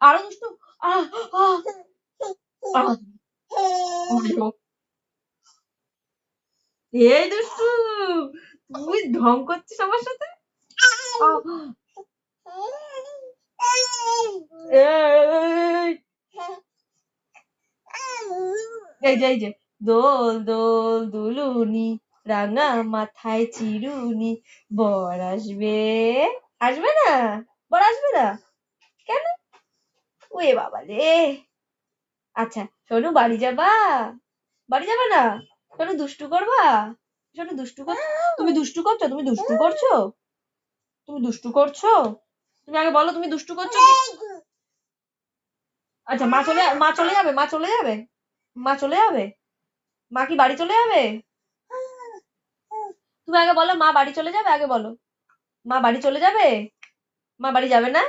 আরো দুষ্টু। আহ আহ আহ মারো। এই দুষ্টু, তুই ঢং করছিস আমার সাথে। আহ, এই এই যে দোল দোল দুলুনি, রাঙা মাথায় চিরুনি, বর আসবে। আসবে না? বর আসবে না কেন? ওয়ে বাবা রে। আচ্ছা শোনো, বাড়ি যাবা? বাড়ি যাবে না? শোনো, দুষ্টু করবা? শোনো, দুষ্টু করছো? তুমি দুষ্টু করছো? তুমি দুষ্টু করছো? তুমি দুষ্টু করছো? তুমি আগে বলো, তুমি দুষ্টু করছো কি? আচ্ছা, মা চলে যাবে? মা চলে যাবে? মা চলে যাবে? মা কি বাড়ি চলে যাবে? তুমি আগে বলো, মা বাড়ি চলে যাবে? আগে বলো, মা বাড়ি চলে যাবে? মা বাড়ি যাবে না?